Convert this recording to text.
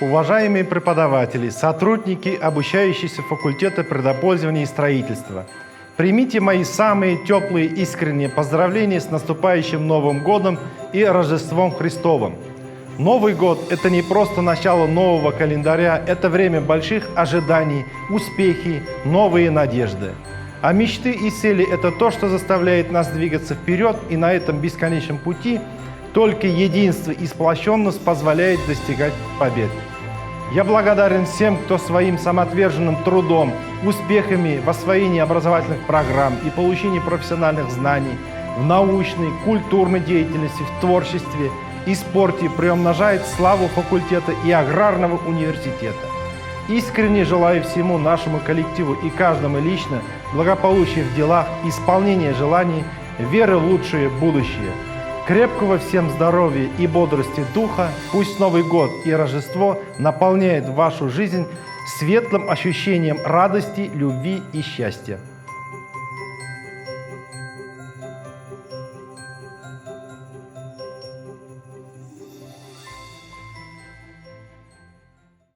Уважаемые преподаватели, сотрудники, обучающиеся факультета природопользования и строительства, примите мои самые теплые искренние поздравления с наступающим Новым годом и Рождеством Христовым. Новый год – это не просто начало нового календаря, это время больших ожиданий, успехи, новые надежды. А мечты и цели – это то, что заставляет нас двигаться вперед, и на этом бесконечном пути только единство и сплощенность позволяет достигать побед. Я благодарен всем, кто своим самоотверженным трудом, успехами в освоении образовательных программ и получении профессиональных знаний в научной, культурной деятельности, в творчестве и спорте приумножает славу факультета и аграрного университета. Искренне желаю всему нашему коллективу и каждому лично благополучия в делах, исполнения желаний, веры в лучшее будущее. Крепкого всем здоровья и бодрости духа. Пусть Новый год и Рождество наполняют вашу жизнь светлым ощущением радости, любви и счастья.